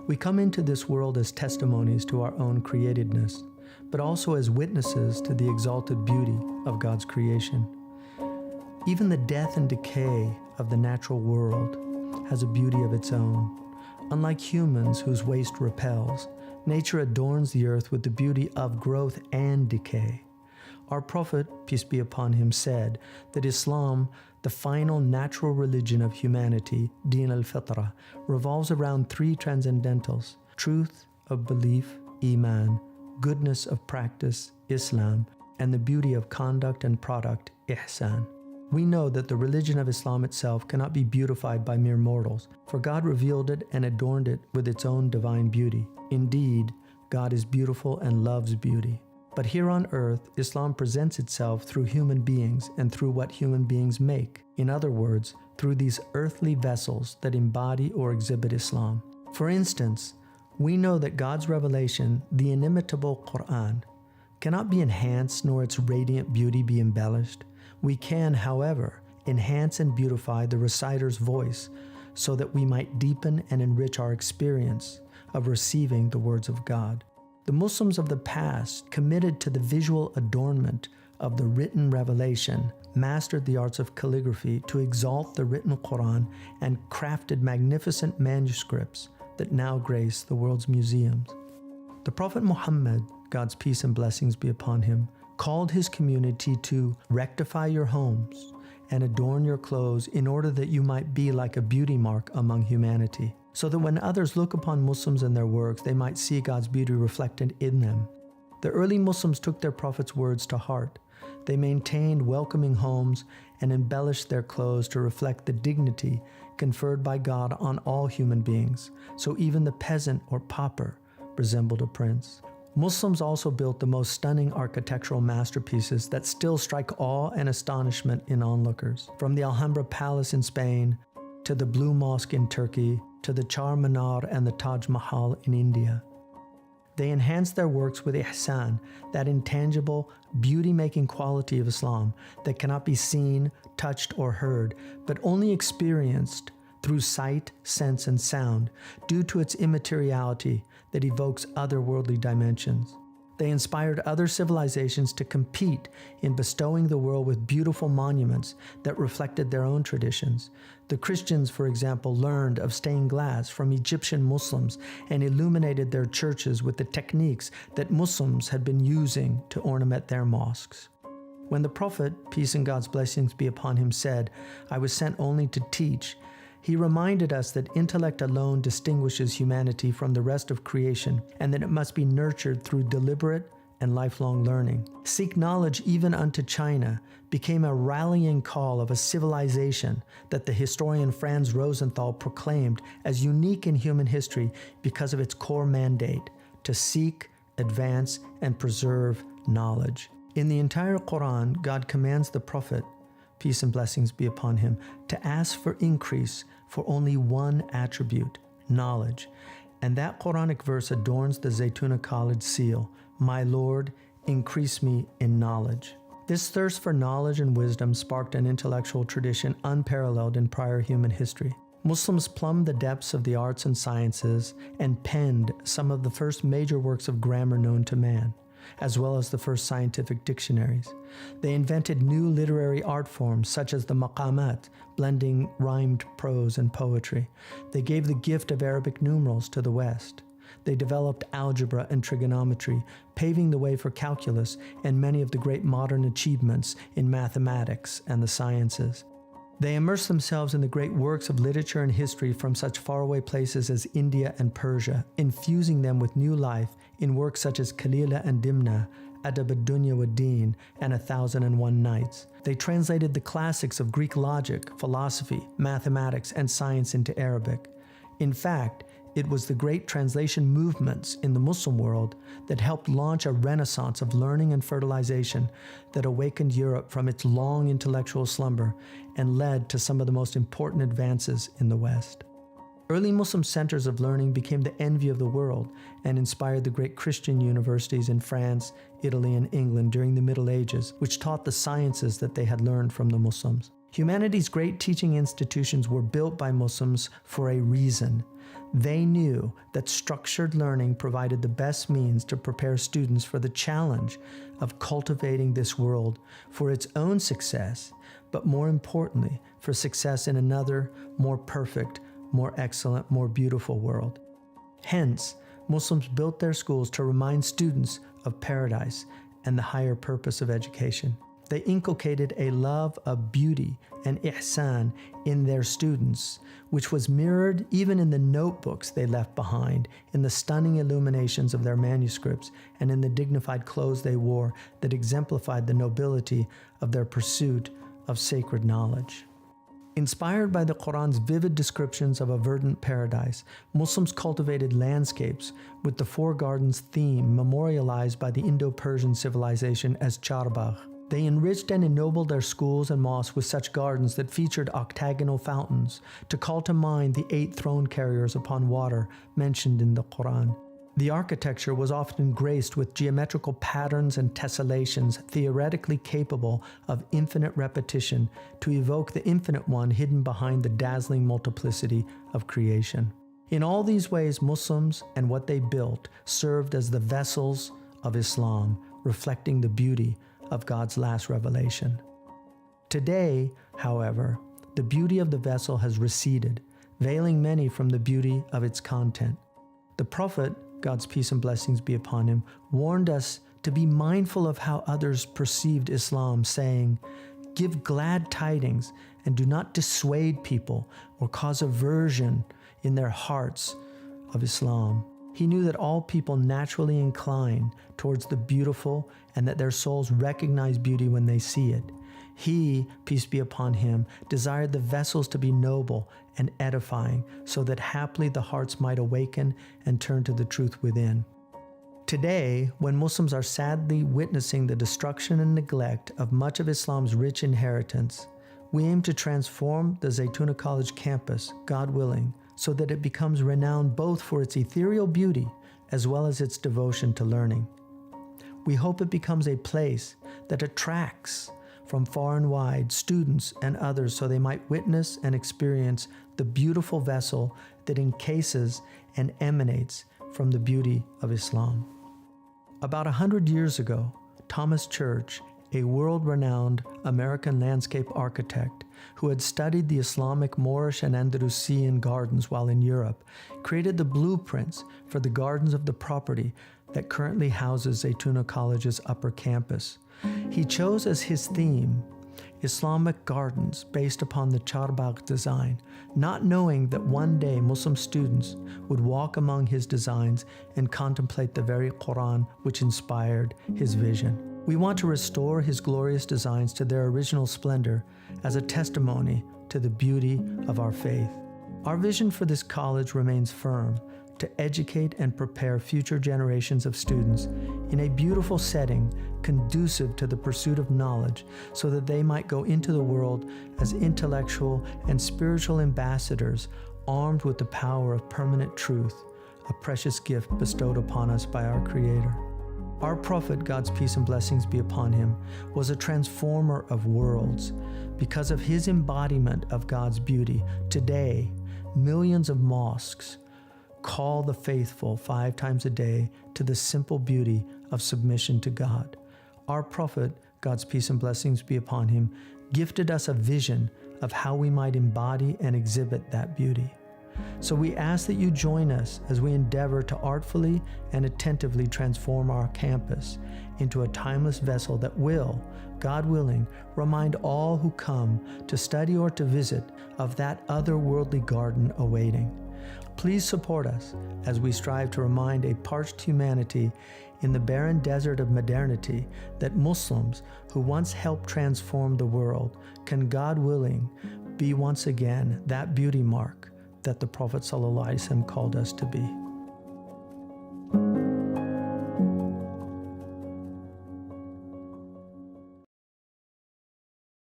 We come into this world as testimonies to our own createdness, but also as witnesses to the exalted beauty of God's creation. Even the death and decay of the natural world has a beauty of its own. Unlike humans whose waste repels, nature adorns the earth with the beauty of growth and decay. Our Prophet, peace be upon him, said that Islam, the final natural religion of humanity, Din al-Fitra, revolves around three transcendentals: truth of belief, Iman; goodness of practice, Islam; and the beauty of conduct and product, Ihsan. We know that the religion of Islam itself cannot be beautified by mere mortals, for God revealed it and adorned it with its own divine beauty. Indeed, God is beautiful and loves beauty. But here on earth, Islam presents itself through human beings and through what human beings make. In other words, through these earthly vessels that embody or exhibit Islam. For instance, we know that God's revelation, the inimitable Quran, cannot be enhanced nor its radiant beauty be embellished. We can, however, enhance and beautify the reciter's voice so that we might deepen and enrich our experience of receiving the words of God. The Muslims of the past, committed to the visual adornment of the written revelation, mastered the arts of calligraphy to exalt the written Quran and crafted magnificent manuscripts that now grace the world's museums. The Prophet Muhammad, God's peace and blessings be upon him, called his community to rectify your homes and adorn your clothes in order that you might be like a beauty mark among humanity, so that when others look upon Muslims and their works, they might see God's beauty reflected in them. The early Muslims took their Prophet's words to heart. They maintained welcoming homes and embellished their clothes to reflect the dignity conferred by God on all human beings, so even the peasant or pauper resembled a prince. Muslims also built the most stunning architectural masterpieces that still strike awe and astonishment in onlookers. From the Alhambra Palace in Spain, to the Blue Mosque in Turkey, to the Char Minar and the Taj Mahal in India. They enhanced their works with ihsan, that intangible, beauty-making quality of Islam that cannot be seen, touched, or heard, but only experienced through sight, sense, and sound, due to its immateriality that evokes otherworldly dimensions. They inspired other civilizations to compete in bestowing the world with beautiful monuments that reflected their own traditions. The Christians, for example, learned of stained glass from Egyptian Muslims and illuminated their churches with the techniques that Muslims had been using to ornament their mosques. When the Prophet, peace and God's blessings be upon him, said, "I was sent only to teach," he reminded us that intellect alone distinguishes humanity from the rest of creation, and that it must be nurtured through deliberate and lifelong learning. Seek knowledge even unto China became a rallying call of a civilization that the historian Franz Rosenthal proclaimed as unique in human history because of its core mandate: to seek, advance, and preserve knowledge. In the entire Quran, God commands the Prophet, peace and blessings be upon him, to ask for increase for only one attribute: knowledge. And that Quranic verse adorns the Zaytuna College seal: "My Lord, increase me in knowledge." This thirst for knowledge and wisdom sparked an intellectual tradition unparalleled in prior human history. Muslims plumbed the depths of the arts and sciences and penned some of the first major works of grammar known to man, as well as the first scientific dictionaries. They invented new literary art forms such as the maqamat, blending rhymed prose and poetry. They gave the gift of Arabic numerals to the West. They developed algebra and trigonometry, paving the way for calculus and many of the great modern achievements in mathematics and the sciences. They immersed themselves in the great works of literature and history from such faraway places as India and Persia, infusing them with new life in works such as Kalila and Dimna, Adab ad-Dunya wa-Din, and 1001 Nights. They translated the classics of Greek logic, philosophy, mathematics, and science into Arabic. In fact, it was the great translation movements in the Muslim world that helped launch a renaissance of learning and fertilization that awakened Europe from its long intellectual slumber and led to some of the most important advances in the West. Early Muslim centers of learning became the envy of the world and inspired the great Christian universities in France, Italy, and England during the Middle Ages, which taught the sciences that they had learned from the Muslims. Humanity's great teaching institutions were built by Muslims for a reason. They knew that structured learning provided the best means to prepare students for the challenge of cultivating this world for its own success, but more importantly, for success in another, more perfect, more excellent, more beautiful world. Hence, Muslims built their schools to remind students of paradise and the higher purpose of education. They inculcated a love of beauty and ihsan in their students, which was mirrored even in the notebooks they left behind, in the stunning illuminations of their manuscripts, and in the dignified clothes they wore that exemplified the nobility of their pursuit of sacred knowledge. Inspired by the Quran's vivid descriptions of a verdant paradise, Muslims cultivated landscapes with the Four Gardens theme memorialized by the Indo-Persian civilization as Charbagh. They enriched and ennobled their schools and mosques with such gardens that featured octagonal fountains to call to mind the 8 throne carriers upon water mentioned in the Quran. The architecture was often graced with geometrical patterns and tessellations theoretically capable of infinite repetition to evoke the infinite one hidden behind the dazzling multiplicity of creation. In all these ways, Muslims and what they built served as the vessels of Islam, reflecting the beauty of God's last revelation. Today, however, the beauty of the vessel has receded, veiling many from the beauty of its content. The Prophet, God's peace and blessings be upon him, warned us to be mindful of how others perceived Islam, saying, "Give glad tidings and do not dissuade people or cause aversion in their hearts of Islam." He knew that all people naturally incline towards the beautiful and that their souls recognize beauty when they see it. He, peace be upon him, desired the vessels to be noble and edifying so that haply the hearts might awaken and turn to the truth within. Today, when Muslims are sadly witnessing the destruction and neglect of much of Islam's rich inheritance, we aim to transform the Zaytuna College campus, God willing, so that it becomes renowned both for its ethereal beauty as well as its devotion to learning. We hope it becomes a place that attracts from far and wide students and others so they might witness and experience the beautiful vessel that encases and emanates from the beauty of Islam. About 100 years ago, Thomas Church, a world-renowned American landscape architect who had studied the Islamic Moorish and Andalusian gardens while in Europe, created the blueprints for the gardens of the property that currently houses Zaytuna College's upper campus. He chose as his theme Islamic gardens based upon the Charbagh design, not knowing that one day Muslim students would walk among his designs and contemplate the very Quran which inspired his vision. We want to restore his glorious designs to their original splendor as a testimony to the beauty of our faith. Our vision for this college remains firm: to educate and prepare future generations of students in a beautiful setting conducive to the pursuit of knowledge so that they might go into the world as intellectual and spiritual ambassadors armed with the power of permanent truth, a precious gift bestowed upon us by our Creator. Our Prophet, God's peace and blessings be upon him, was a transformer of worlds. Because of his embodiment of God's beauty, today, millions of mosques call the faithful 5 times a day to the simple beauty of submission to God. Our Prophet, God's peace and blessings be upon him, gifted us a vision of how we might embody and exhibit that beauty. So we ask that you join us as we endeavor to artfully and attentively transform our campus into a timeless vessel that will, God willing, remind all who come to study or to visit of that otherworldly garden awaiting. Please support us as we strive to remind a parched humanity in the barren desert of modernity that Muslims who once helped transform the world can, God willing, be once again that beauty mark that the Prophet ﷺ called us to be.